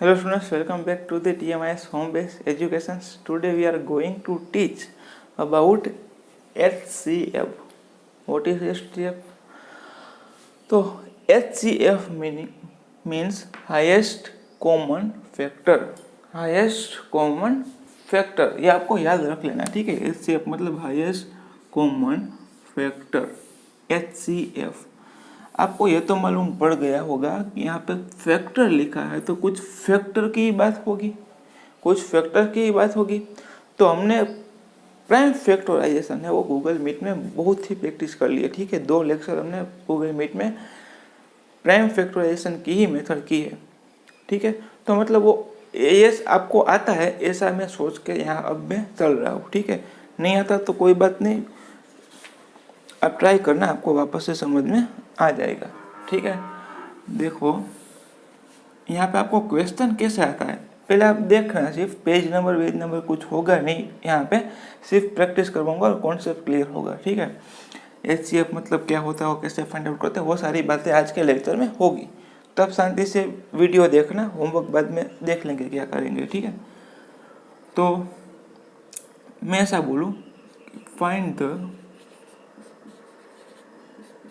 Hello students, welcome back to the TMIS Home Based Education. Today we are going to teach about HCF. What is HCF? तो HCF means highest common factor. Highest common factor, ये आपको याद रख लेना, ठीक है। HCF मतलब highest common factor, HCF। आपको ये तो मालूम पड़ गया होगा कि यहाँ पे फैक्टर लिखा है तो कुछ फैक्टर की बात होगी, कुछ फैक्टर की बात होगी। तो हमने प्राइम फैक्टराइजेशन है वो गूगल मीट में बहुत ही प्रैक्टिस कर लिया, ठीक है। 2 लेक्चर हमने गूगल मीट में प्राइम फैक्टराइजेशन की ही मेथड की है, ठीक है। तो मतलब वो एस आपको आता है ऐसा मैं सोच के यहाँ अब मैं चल रहा हूँ, ठीक है। नहीं आता तो कोई बात नहीं, आप ट्राई करना, आपको वापस से समझ में आ जाएगा, ठीक है। देखो यहाँ पे आपको क्वेश्चन कैसे आता है, पहले आप देखना, सिर्फ पेज नंबर कुछ होगा नहीं, यहाँ पे सिर्फ प्रैक्टिस करवाऊंगा और कॉन्सेप्ट क्लियर होगा, ठीक है। HCF मतलब क्या होता है, वो कैसे फाइंड आउट करते हैं, वो सारी बातें आज के लेक्चर में होगी। तब शांति से वीडियो देखना, होमवर्क बाद में देख लेंगे क्या करेंगे, ठीक है। तो मैं ऐसा बोलूँ, find the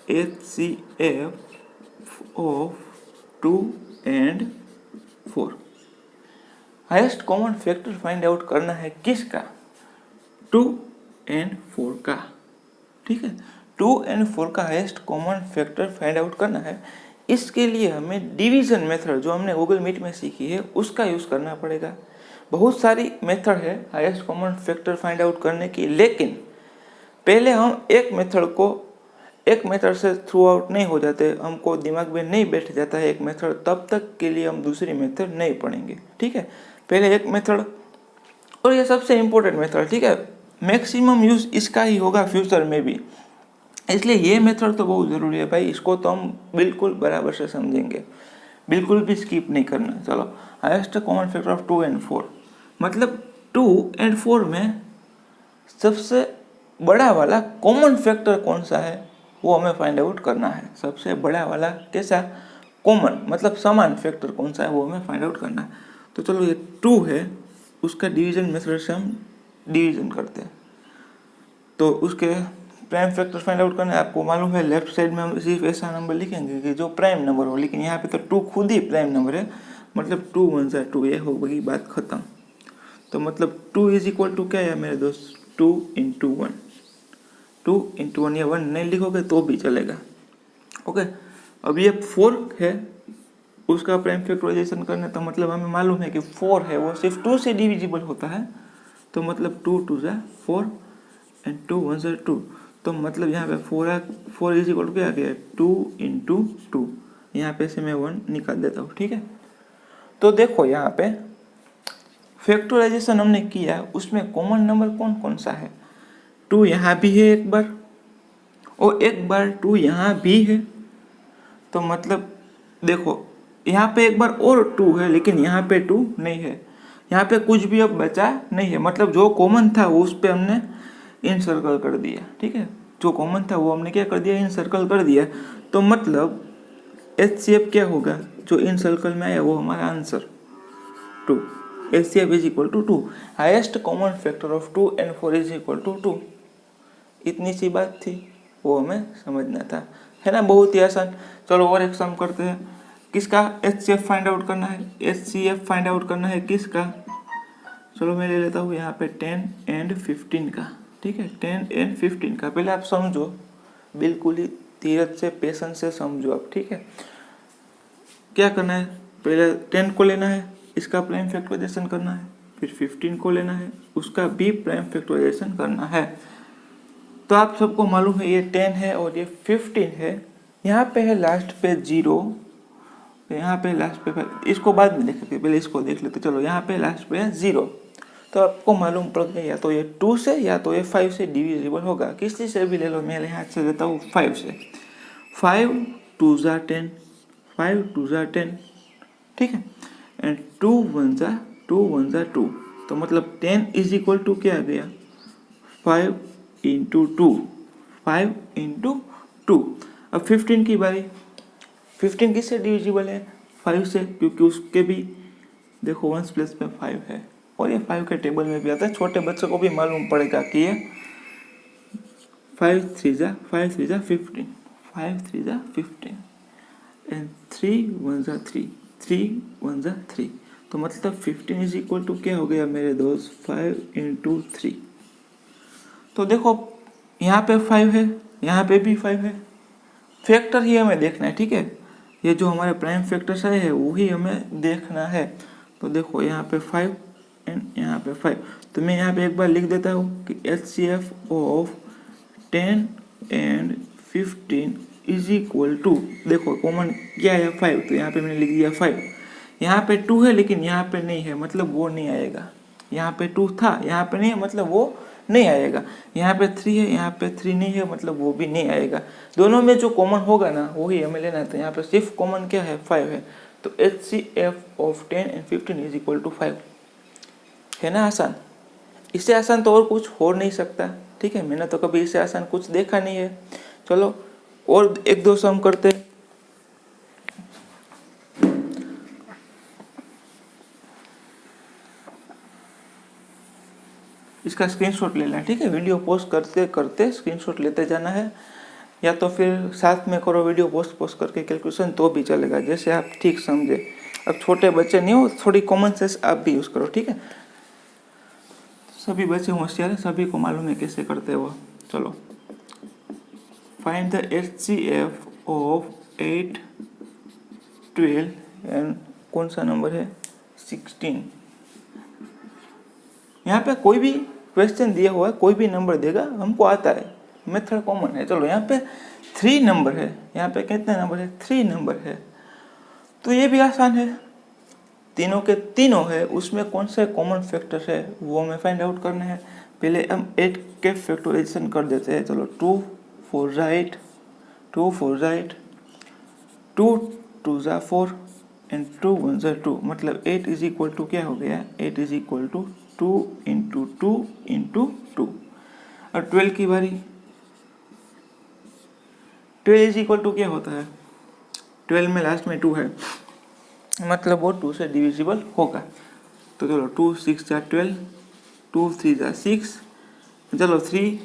HCF of 2 and 4। Highest common factor find out करना है किसका, 2 and 4 का, ठीक है। 2 and 4 का highest common factor find out करना है। इसके लिए हमें डिवीजन मेथड जो हमने गूगल मीट में सीखी है उसका यूज़ करना पड़ेगा। बहुत सारी मेथड है highest common factor find out करने की, लेकिन पहले हम एक मेथड से थ्रू आउट नहीं हो जाते, हमको दिमाग में नहीं बैठ जाता है एक मेथड, तब तक के लिए हम दूसरी मेथड नहीं पढ़ेंगे, ठीक है। पहले एक मेथड, और ये सबसे इम्पोर्टेंट मेथड, ठीक है। मैक्सिमम यूज़ इसका ही होगा फ्यूचर में भी, इसलिए ये मेथड तो बहुत ज़रूरी है भाई, इसको तो हम बिल्कुल बराबर से समझेंगे, बिल्कुल भी स्किप नहीं करना। चलो, highest common factor of 2 and 4 मतलब 2 and 4 में सबसे बड़ा वाला कॉमन फैक्टर कौन सा है वो हमें फाइंड आउट करना है। सबसे बड़ा वाला कैसा, कॉमन मतलब समान फैक्टर कौन सा है वो हमें फाइंड आउट करना है। तो चलो, ये 2 है, उसका डिवीजन मेथड से हम डिवीजन करते हैं, तो उसके प्राइम फैक्टर फाइंड आउट करना है। आपको मालूम है लेफ्ट साइड में हम सिर्फ ऐसा नंबर लिखेंगे कि जो प्राइम नंबर हो, लेकिन यहाँ पे तो 2 खुद ही प्राइम नंबर है, मतलब 2 1 जा 2, ये होगी बात खत्म। तो मतलब 2 इज इक्वल टू क्या है मेरे दोस्त, 2 into 1, 2 into 1, या 1 नहीं लिखोगे तो भी चलेगा, ओके। अब ये 4 है, उसका प्राइम फैक्टराइजेशन करना, तो मतलब हमें मालूम है कि 4 है वो सिर्फ 2 से डिविजिबल होता है, तो मतलब 2 2 जा 4 एंड 2 1 जा 2, तो मतलब यहाँ पे 4 इज इक्वल टू क्या आ गया, 2 into 2, यहाँ पे से मैं 1 निकाल देता हूँ, ठीक है। तो देखो यहाँ पे फैक्टराइजेशन हमने किया, उसमें कॉमन नंबर कौन कौन सा है, 2 यहाँ भी है एक बार, और एक बार 2 यहाँ भी है, तो मतलब देखो यहाँ पे एक बार और 2 है, लेकिन यहाँ पे 2 नहीं है, यहाँ पे कुछ भी अब बचा नहीं है, मतलब जो कॉमन था वो उस पर हमने इन सर्कल कर दिया, ठीक है। जो कॉमन था वो हमने क्या कर दिया, इन सर्कल कर दिया, तो मतलब HCF क्या होगा, जो इन सर्कल में आया वो हमारा answer 2। HCF is equal to 2, highest common factor of 2 and 4 is equal to 2। इतनी सी बात थी, वो हमें समझना था, है ना, बहुत ही आसान। चलो और एक सम करते हैं, किसका HCF फाइंड आउट करना है, HCF फाइंड आउट करना है किसका, चलो मैं ले लेता हूँ यहाँ पे 10 and 15 का, ठीक है। 10 and 15 का पहले आप समझो, बिल्कुल ही धीरज से पेशेंस से समझो आप, ठीक है। क्या करना है, पहले 10 को लेना है, इसका प्राइम फैक्टराइजेशन करना है, फिर 15 को लेना है, उसका भी प्राइम फैक्टराइजेशन करना है। तो आप सबको मालूम है ये 10 है और ये 15 है, यहाँ पे है लास्ट पे 0, यहाँ पे लास्ट पे, इसको बाद में देखेंगे, पहले इसको देख लेते। चलो यहाँ पे लास्ट पे है 0, तो आपको मालूम पड़ गया या तो ये 2 से या तो ये 5 से डिविजिबल होगा, किसी से भी ले लो, मैं यहाँ से लेता हूँ 5 से, 5 2 जा 10, 5 2 जा 10, ठीक है, एंड 2 1 जा 2, तो मतलब 10 इज इक्वल टू क्या आ गया, 5 into 2, 5 into 2। अब 15 की बारी, 15 किससे डिविजिबल है, 5 से, क्योंकि उसके भी देखो 1 प्लस में 5 है और ये 5 के टेबल में भी आता है, छोटे बच्चों को भी मालूम पड़ेगा कि ये 5 3 जा 15, 5 3 जा 15 एंड 3 1 जा 3, 3 1 जा 3, तो मतलब 15 इज इक्वल टू क्या हो गया मेरे दोस्त 5 इंटू 3। तो देखो यहाँ पे 5 है, यहाँ पे भी 5 है, फैक्टर ही हमें देखना है, ठीक है। ये जो हमारे प्राइम फैक्टर्स आए हैं वही हमें देखना है। तो देखो यहाँ पे 5 एंड यहाँ पे 5, तो मैं यहाँ पे एक बार लिख देता हूँ कि HCF of 10 and 15 is equal to, देखो कॉमन क्या है 5, तो यहाँ पे मैंने लिख दिया 5। यहाँ पे 2 है लेकिन यहाँ पे नहीं है, मतलब वो नहीं आएगा। यहाँ पे 2 था, यहाँ पे नहीं है, मतलब वो नहीं आएगा। यहाँ पे 3 है, यहाँ पे 3 नहीं है, मतलब वो भी नहीं आएगा। दोनों में जो कॉमन होगा ना वही हमें लेना है। तो यहाँ पे सिर्फ कॉमन क्या है 5 है, तो HCF of 10 and 15 is equal to 5 है ना। आसान, इससे आसान तो और कुछ हो नहीं सकता, ठीक है। मैंने तो कभी इससे आसान कुछ देखा नहीं है। चलो और एक दो सम करते हैं। इसका स्क्रीनशॉट ले लेना, ठीक है। वीडियो पोस्ट करते करते स्क्रीनशॉट लेते जाना है, या तो फिर साथ में करो वीडियो पोस्ट करके कैलकुलेशन, तो भी चलेगा, जैसे आप ठीक समझे। अब छोटे बच्चे नहीं हो, थोड़ी कॉमन सेंस आप भी यूज़ करो, ठीक है। सभी बच्चे होशियार है, सभी को मालूम है कैसे करते हैं वो। चलो find the HCF of 8 12 and कौन सा नंबर है 16। यहाँ पे कोई भी क्वेश्चन दिया हुआ है, कोई भी नंबर देगा, हमको आता है, मेथड कॉमन है। चलो यहाँ पे 3 नंबर है, यहाँ पे कितने नंबर है 3 नंबर है, तो ये भी आसान है। तीनों के तीनों है, उसमें कौन से कॉमन फैक्टर है वो हमें फाइंड आउट करना है। पहले हम 8 के फैक्टराइजेशन कर देते हैं। चलो 2 4 जा 8, 2 4 जा 8, 2 2 जा 4 एंड 2 1 जा 2, मतलब 8 इज इक्वल टू क्या हो गया 8 is equal to 2 into 2 into 2। और 12 की बारी, 12 इज इक्वल टू क्या होता है 12 में लास्ट में 2 है, मतलब वो 2 से डिविजिबल होगा। तो चलो 2 6 जा 12, 2 3 जा 6, चलो 3,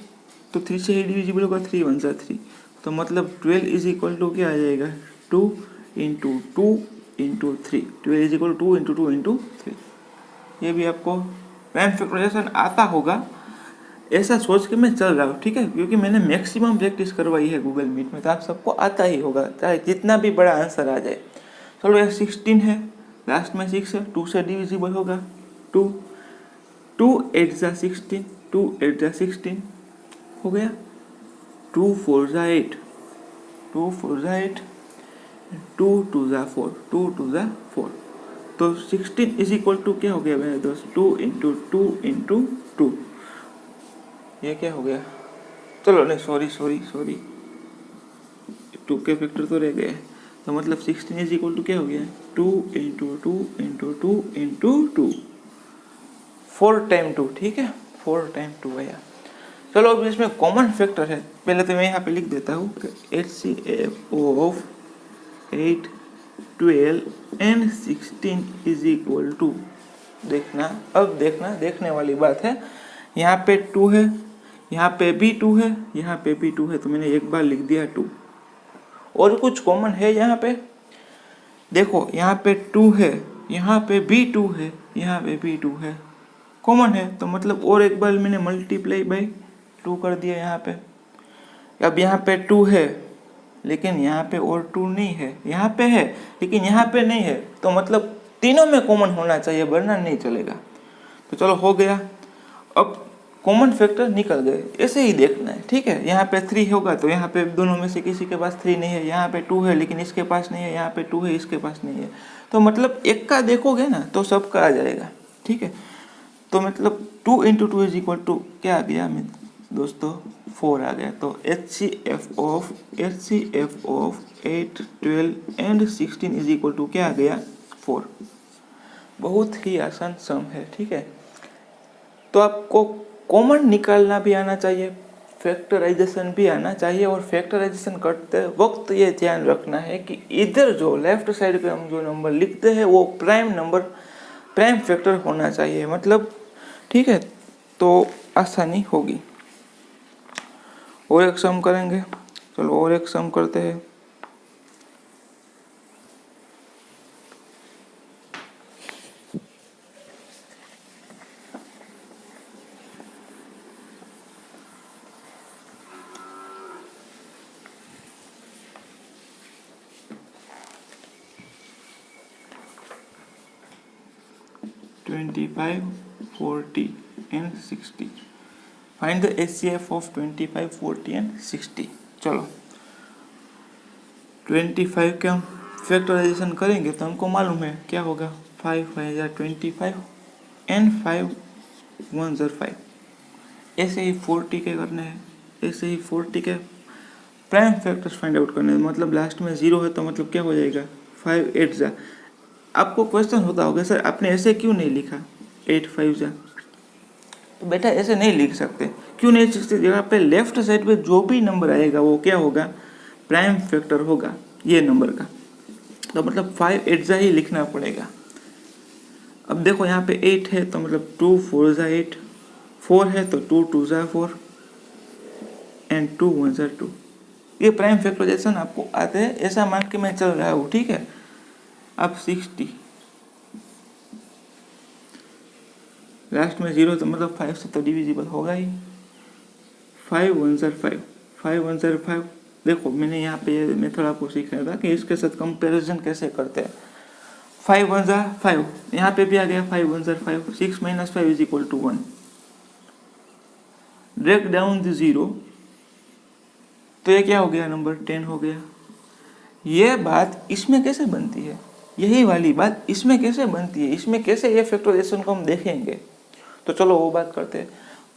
तो 3 से ही डिविजिबल होगा, 3 1 जा 3, तो मतलब 12 इज इक्वल टू क्या आ जाएगा 2 into 2 into 3। 12 is equal 2 into 2 into 3। ये भी आपको प्राइम फैक्टराइजेशन आता होगा, ऐसा सोच के मैं चल रहा हूँ, ठीक है, क्योंकि मैंने मैक्सिमम प्रैक्टिस करवाई है गूगल मीट में, तो आप सबको आता ही होगा, चाहे जितना भी बड़ा आंसर आ जाए। चलो ये 16 है, लास्ट में 6 है, 2 से डिविजिबल होगा, 2 2 8 जा 16, 2 8 जा 16 हो गया, 2 4 जा 8, 2 4 जा 8, 2 2 जा 4, 2 2 जा 4, तो 16 इज इक्वल टू क्या हो गया मेरे दोस्त 2 इंटू 2 इंटू 2। ये क्या हो गया, चलो नहीं सॉरी 2 के फैक्टर तो रह गए, तो मतलब 16 इज इक्वल टू क्या हो गया 2 इंटू 2 इंटू 2 इंटू 2, 4 टाइम 2, ठीक है, 4 टाइम 2 आया। चलो अब इसमें कॉमन फैक्टर है, पहले तो मैं यहाँ पे लिख देता हूँ HCF of 8 12 and 16 is equal to, देखना अब देखना, देखने वाली बात है। यहाँ पे 2 है, यहाँ पे भी 2 है, यहाँ पे भी 2 है, तो मैंने एक बार लिख दिया 2। और कुछ कॉमन है यहाँ पे, देखो यहाँ पे 2 है, यहाँ पे भी 2 है, यहाँ पे भी 2 है, कॉमन है, तो मतलब और एक बार मैंने मल्टीप्लाई बाई 2 कर दिया यहाँ पे। अब यहाँ पे 2 है लेकिन यहाँ पे और 2 नहीं है, यहाँ पे है लेकिन यहाँ पे नहीं है, तो मतलब तीनों में कॉमन होना चाहिए वरना नहीं चलेगा। तो चलो हो गया, अब कॉमन फैक्टर निकल गए, ऐसे ही देखना है, ठीक है। यहाँ पे 3 होगा तो यहाँ पे दोनों में से किसी के पास 3 नहीं है, यहाँ पे 2 है लेकिन इसके पास नहीं है, यहाँ पे 2 है इसके पास नहीं है, तो मतलब एक का देखोगे ना तो सबका आ जाएगा, ठीक है। तो मतलब 2 इंटू 2 इज इक्वल टू क्या आ गया दोस्तों 4 आ गया। तो HCF of 8 12 and 16 is equal to क्या आ गया 4। बहुत ही आसान सम है, ठीक है। तो आपको कॉमन निकालना भी आना चाहिए, फैक्टराइजेशन भी आना चाहिए, और फैक्टराइजेशन करते वक्त ये ध्यान रखना है कि इधर जो लेफ्ट साइड पे हम जो नंबर लिखते हैं वो प्राइम नंबर प्राइम फैक्टर होना चाहिए, मतलब ठीक है, तो आसानी होगी। और एक सम करेंगे, चलो और एक सम करते हैं। Twenty 40 and 60, find the HCF of 25, 40 and 60। चलो 25 का हम फैक्टराइजेशन करेंगे तो हमको मालूम है क्या होगा, 5 5 जा 25 एंड 5 1 जा 5। ऐसे ही 40 के करने हैं, ऐसे ही 40 के प्राइम फैक्टर्स फाइंड आउट करने हैं। मतलब लास्ट में 0 है तो मतलब क्या हो जाएगा, 5 8 जा। आपको क्वेश्चन होता होगा सर आपने ऐसे क्यों नहीं लिखा 8 5 जा, तो बेटा ऐसे नहीं लिख सकते। क्यों नहीं लिख सकते, जगह पे लेफ्ट साइड पे जो भी नंबर आएगा वो क्या होगा, प्राइम फैक्टर होगा ये नंबर का। तो मतलब 5 8 जा ही लिखना पड़ेगा। अब देखो यहाँ पे 8 है तो मतलब 2 4 जा 8, 4 है तो 2 2 जा 4 एंड 2 1 जा 2। ये प्राइम फैक्टराइजेशन आपको आते हैं, ऐसा मान के मैं चल रहा हूँ, ठीक है। अब 60, लास्ट में 0 तो मतलब 5 से तो डिविजिबल होगा ही। 5 1 जा 5, 5 1 जा 5। देखो मैंने यहाँ पे ये मेथड आपको सीखना था कि इसके साथ कंपैरिजन कैसे करते हैं। 5 1 जा 5, यहाँ पे भी आ गया 5 1 जा 5, 6 - 5 is equal to 1। Break down the 0, तो ये क्या हो गया, नंबर 10 हो गया। ये बात इसमें कैसे बनती है, यही वाली बात इसमें कैसे बनती है, इसमें कैसे ये फैक्टराइजेशन को हम देखेंगे। तो चलो वो बात करते हैं।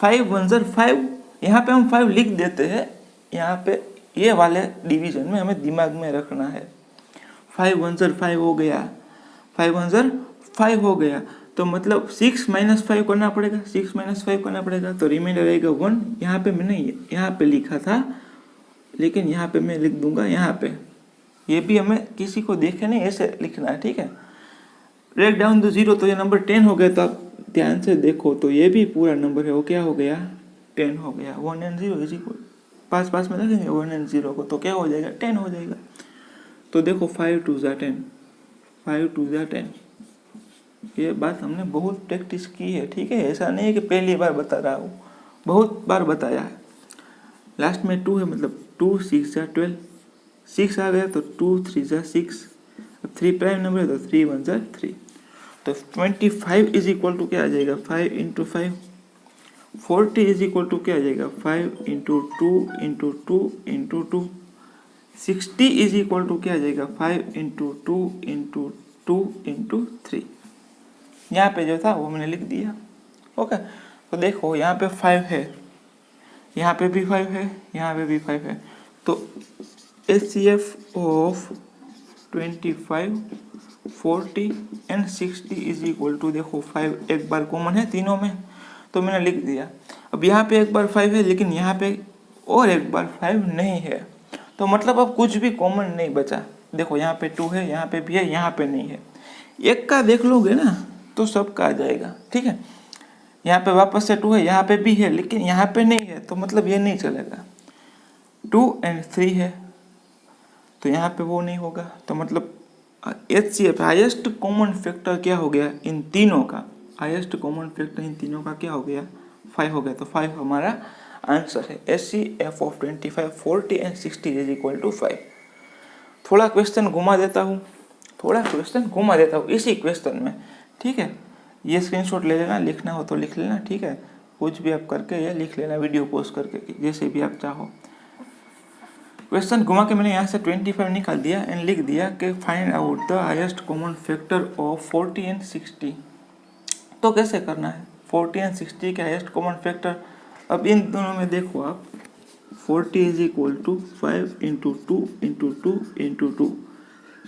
5 1 जा 5, यहाँ पे हम 5 लिख देते हैं, यहाँ पे ये वाले डिवीजन में हमें दिमाग में रखना है। 5 1 जा 5 हो गया, 5 1 जा 5 हो गया, तो मतलब 6 - 5 करना पड़ेगा, 6 - 5 करना पड़ेगा, तो रिमाइंडर रहेगा 1। यहाँ पे मैंने यहाँ पे लिखा था, लेकिन यहाँ पे मैं लिख दूंगा यहाँ पे, ये भी हमें किसी को देखे नहीं ऐसे लिखना है, ठीक है। ब्रेक डाउन द 0, तो ये नंबर 10 हो गया। तो आप ध्यान से देखो तो ये भी पूरा नंबर है, वो क्या हो गया, 10 हो गया। 1 and 0 इज इक्वल, पास पास में रखेंगे 1 and 0 को, तो क्या हो जाएगा, 10 हो जाएगा। तो देखो 5 2 जा 10, 5 2 जा 10। ये बात हमने बहुत प्रैक्टिस की है, ठीक है, ऐसा नहीं है कि पहली बार बता रहा हूँ, बहुत बार बताया है। लास्ट में 2 है, मतलब 2 6 जा 12, 6 आ गया तो 2 3 जा 6। अब 3 प्राइम नंबर है तो 3 1 जा 3। तो 25 इज इक्वल टू क्या आ जाएगा, 5 × 5। 40 इज इक्वल टू क्या आ जाएगा, 5 × 2 × 2 × 2। 60 इज इक्वल टू क्या आ जाएगा, 5 × 2 × 2 × 3। यहाँ पे जो था वो मैंने लिख दिया। ओके, तो देखो यहाँ पे 5 है, यहाँ पे भी 5 है, यहाँ पे भी 5 है। तो HCF of 25 40 and 60 is equal to, देखो 5 एक बार कॉमन है तीनों में, तो मैंने लिख दिया। अब यहाँ पे एक बार 5 है, लेकिन यहाँ पे और एक बार 5 नहीं है, तो मतलब अब कुछ भी कॉमन नहीं बचा। देखो यहाँ पे 2 है, यहाँ पे भी है, यहाँ पे नहीं है। एक का देख लोगे ना तो सबका आ जाएगा, ठीक है। यहाँ पे वापस से 2 है, यहाँ पे भी है, लेकिन यहाँ पे नहीं है, तो मतलब ये नहीं चलेगा। 2 and 3 है, तो यहाँ पे वो नहीं होगा, तो मतलब HCF हाईएस्ट कॉमन फैक्टर क्या हो गया इन तीनों का, हाईएस्ट कॉमन फैक्टर इन तीनों का क्या हो गया, 5 हो गया। तो 5 हमारा आंसर है। HCF of 25 40 and 60 is equal to 5। थोड़ा क्वेश्चन घुमा देता हूँ, इसी क्वेश्चन में, ठीक है। ये स्क्रीनशॉट ले लेना, लिखना हो तो लिख लेना, ठीक है। कुछ भी आप करके ये लिख लेना, वीडियो पोस्ट करके, जैसे भी आप चाहो। क्वेश्चन घुमा के मैंने यहाँ से 25 निकाल दिया एंड लिख दिया कि find out the highest common factor of 40 and 60। तो कैसे करना है 40 एंड 60 के हाईएस्ट कॉमन फैक्टर। अब इन दोनों में देखो आप, 40 is equal to 5 × 2 × 2 × 2,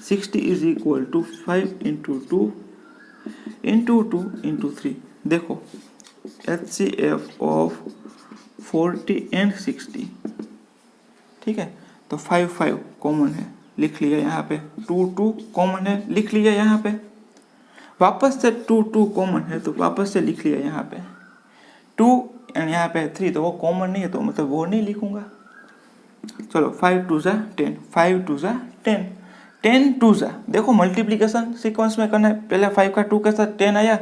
60 is equal to 5 × 2 × 2 × 3। देखो HCF ऑफ 40 एंड 60, ठीक है। तो 5 कॉमन है, लिख लिया यहाँ पे, 2 कॉमन है, लिख लिया यहाँ पे। वापस से 2 कॉमन है तो वापस से लिख लिया यहाँ पे 2 एंड यहाँ पे 3, तो वो कॉमन नहीं है तो मतलब वो नहीं लिखूंगा। चलो 5 2 ज़ा 10, 5 2 ज़ा 10, 10 2 ज़ा, देखो मल्टीप्लिकेशन सीक्वेंस में करना है। पहले 5 का 2 के साथ 10 आया,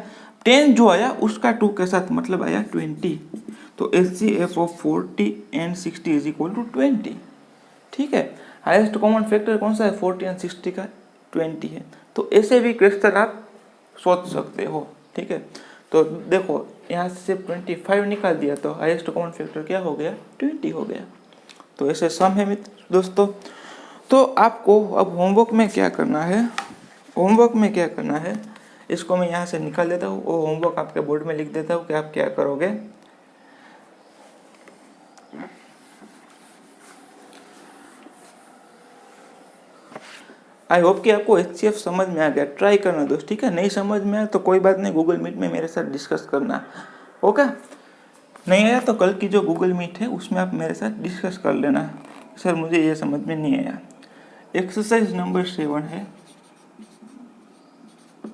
10 जो आया उसका 2 के साथ मतलब आया 20। तो HCF of 40 and 60 is equal to 20। ठीक है, हाईएस्ट कॉमन फैक्टर कौन सा है? 40 एंड 60 का 20 है। तो ऐसे भी क्वेश्चन आप सोच सकते हो। ठीक है, तो देखो यहाँ से सिर्फ 25 निकाल दिया तो हाईएस्ट कॉमन फैक्टर क्या हो गया? 20 हो गया। तो ऐसे सम है मित्र दोस्तों। तो आपको अब होमवर्क में क्या करना है? होमवर्क में क्या करना है इसको मैं यहाँ से निकाल देता हूँ, वो होमवर्क आपके बोर्ड में लिख देता हूँ कि आप क्या करोगे। आई होप कि आपको HCF समझ में आ गया। ट्राई करना दोस्त, ठीक है। नहीं समझ में आया तो कोई बात नहीं, गूगल मीट में मेरे साथ डिस्कस करना। ओके, नहीं आया तो कल की जो गूगल मीट है उसमें आप मेरे साथ डिस्कस कर लेना, सर मुझे ये समझ में नहीं आया। एक्सरसाइज नंबर 7 है,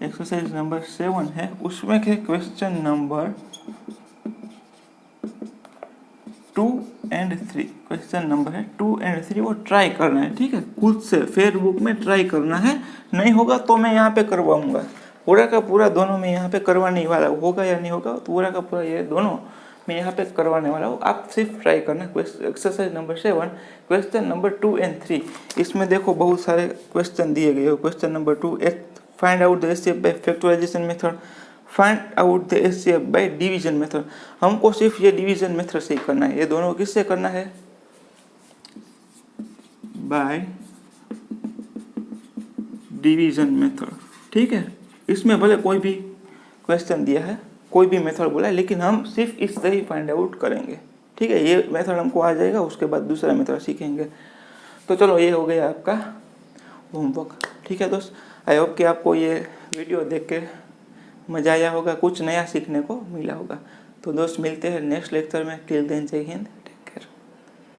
एक्सरसाइज नंबर 7 है, उसमें के question number 2 and 3, question number है 2 एंड 3, वो ट्राई करना है। ठीक है, खुद से फेसबुक में ट्राई करना है। नहीं होगा तो मैं यहाँ पे करवाऊंगा, पूरा का पूरा दोनों में यहाँ पे करवाने वाला हूँ। होगा या नहीं होगा तो पूरा का पूरा ये दोनों मैं यहाँ पे करवाने वाला हूँ। आप सिर्फ ट्राई करना। Exercise number 7 question number 2 and 3, इसमें देखो बहुत सारे क्वेश्चन दिए गए हो। Question number 2, find out the HCF by factorisation method, find out the HCF by division method. हमको सिर्फ ये डिवीजन मेथड से ही करना है। ये दोनों किससे करना है? Bye division method. ठीक है, इसमें भले कोई भी क्वेश्चन दिया है, कोई भी मेथड बोला है, लेकिन हम सिर्फ इससे ही फाइंड आउट करेंगे। ठीक है, ये मेथड हमको आ जाएगा, उसके बाद दूसरा मेथड सीखेंगे। तो चलो ये हो गया आपका होमवर्क। ठीक है दोस्त, आई होप कि आपको ये वीडियो देख के मज़ा आया होगा, कुछ नया सीखने को मिला होगा। तो दोस्त मिलते हैं नेक्स्ट लेक्चर में। टिल देन जय हिंद।